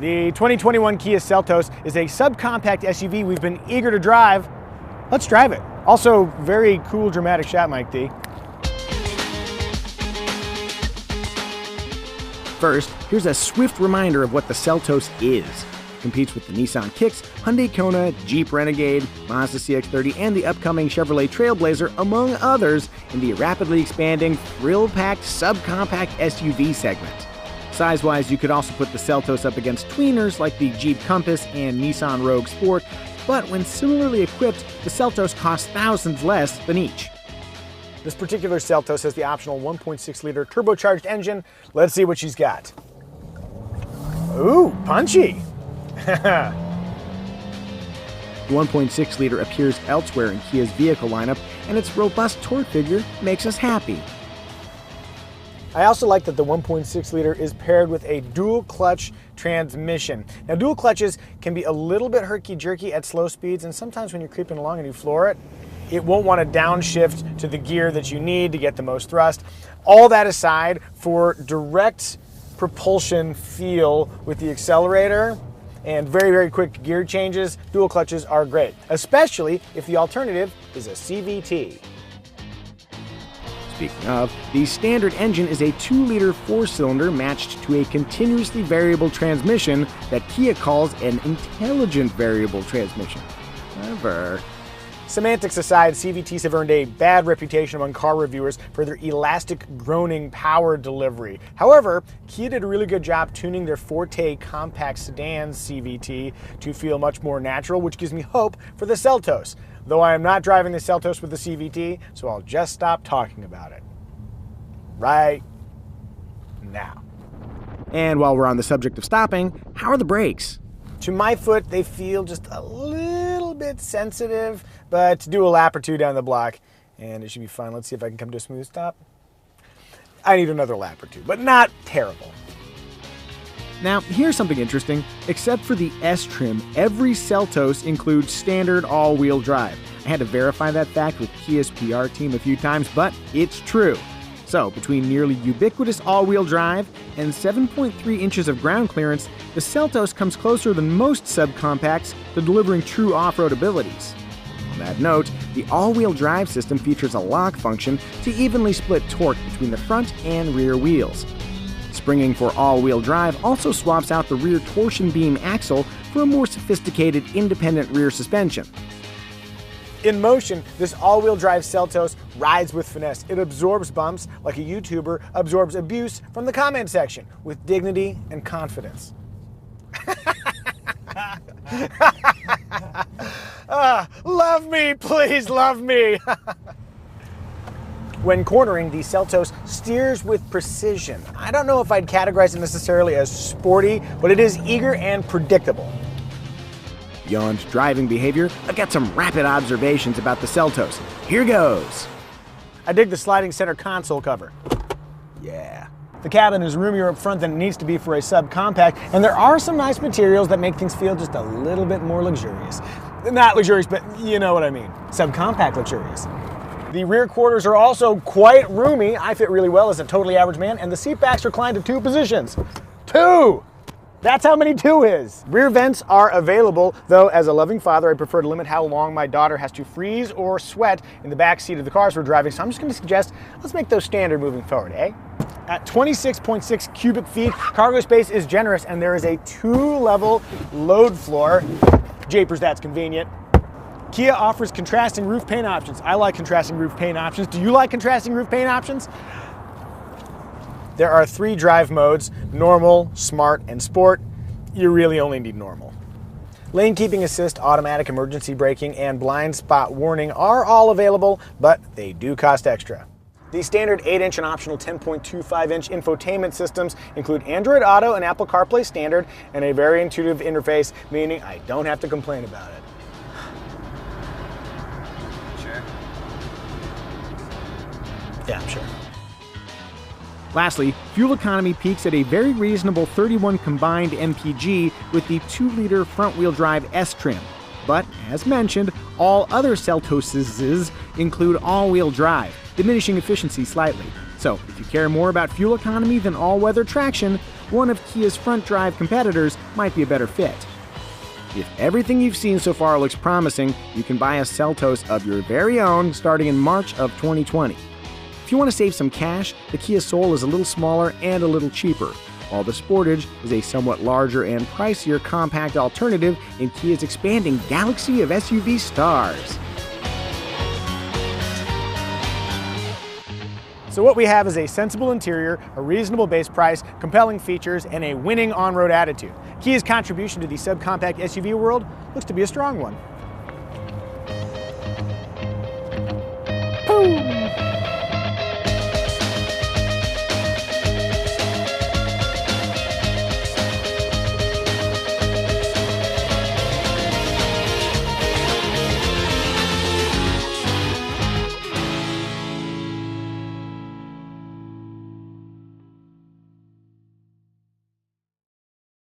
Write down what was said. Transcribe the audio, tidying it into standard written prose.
The 2021 Kia Seltos is a subcompact SUV we've been eager to drive. Let's drive it. Also, very cool, dramatic shot, Mike D. First, here's a swift reminder of what the Seltos is. It competes with the Nissan Kicks, Hyundai Kona, Jeep Renegade, Mazda CX-30, and the upcoming Chevrolet Trailblazer, among others, in the rapidly expanding, thrill-packed, subcompact SUV segment. Size-wise, you could also put the Seltos up against tweeners like the Jeep Compass and Nissan Rogue Sport, but when similarly equipped, the Seltos cost thousands less than each. This particular Seltos has the optional 1.6-liter turbocharged engine. Let's see what she's got. Ooh, punchy. The 1.6-liter appears elsewhere in Kia's vehicle lineup, and its robust torque figure makes us happy. I also like that the 1.6-liter is paired with a dual-clutch transmission. Now, dual clutches can be a little bit herky-jerky at slow speeds, and sometimes when you're creeping along and you floor it, it won't want to downshift to the gear that you need to get the most thrust. All that aside, for direct propulsion feel with the accelerator and very, very quick gear changes, dual clutches are great, especially if the alternative is a CVT. Speaking of, the standard engine is a 2-liter 4-cylinder matched to a continuously variable transmission that Kia calls an intelligent variable transmission. Clever. Semantics aside, CVTs have earned a bad reputation among car reviewers for their elastic groaning power delivery. However, Kia did a really good job tuning their Forte compact sedan CVT to feel much more natural, which gives me hope for the Seltos. Though I am not driving the Seltos with the CVT, so I'll just stop talking about it right now. And while we're on the subject of stopping, how are the brakes? To my foot, they feel just a little bit sensitive, but do a lap or two down the block, and it should be fine. Let's see if I can come to a smooth stop. I need another lap or two, but not terrible. Now, here's something interesting. Except for the S trim, every Seltos includes standard all-wheel drive. I had to verify that fact with Kia's PR team a few times, but it's true. So, between nearly ubiquitous all-wheel drive and 7.3 inches of ground clearance, the Seltos comes closer than most subcompacts to delivering true off-road abilities. On that note, the all-wheel drive system features a lock function to evenly split torque between the front and rear wheels. Springing for all-wheel drive also swaps out the rear torsion beam axle for a more sophisticated independent rear suspension. In motion, this all-wheel drive Seltos rides with finesse. It absorbs bumps like a YouTuber absorbs abuse from the comment section with dignity and confidence. Love me, please love me. When cornering, the Seltos steers with precision. I don't know if I'd categorize it necessarily as sporty, but it is eager and predictable. Beyond driving behavior, I've got some rapid observations about the Seltos. Here goes. I dig the sliding center console cover. Yeah. The cabin is roomier up front than it needs to be for a subcompact, and there are some nice materials that make things feel just a little bit more luxurious. Not luxurious, but you know what I mean. Subcompact luxurious. The rear quarters are also quite roomy. I fit really well as a totally average man, and the seat backs recline to 2 positions. 2! That's how many 2 is. Rear vents are available, though as a loving father, I prefer to limit how long my daughter has to freeze or sweat in the back seat of the cars we're driving, so I'm just gonna suggest, let's make those standard moving forward, eh? At 26.6 cubic feet, cargo space is generous, and there is a 2-level load floor. Japers, that's convenient. Kia offers contrasting roof paint options. I like contrasting roof paint options. Do you like contrasting roof paint options? There are 3 drive modes: normal, smart, and sport. You really only need normal. Lane keeping assist, automatic emergency braking, and blind spot warning are all available, but they do cost extra. The standard 8-inch and optional 10.25-inch infotainment systems include Android Auto and Apple CarPlay Standard, and a very intuitive interface, meaning I don't have to complain about it. Sure. Yeah, I'm sure. Lastly, fuel economy peaks at a very reasonable 31 combined mpg with the 2-liter front-wheel drive S trim. But, as mentioned, all other Seltoses include all-wheel drive. diminishing efficiency slightly. So, if you care more about fuel economy than all-weather traction, one of Kia's front-drive competitors might be a better fit. If everything you've seen so far looks promising, you can buy a Seltos of your very own starting in March of 2020. If you want to save some cash, the Kia Soul is a little smaller and a little cheaper, while the Sportage is a somewhat larger and pricier compact alternative in Kia's expanding galaxy of SUV stars. So what we have is a sensible interior, a reasonable base price, compelling features, and a winning on-road attitude. Kia's contribution to the subcompact SUV world looks to be a strong one.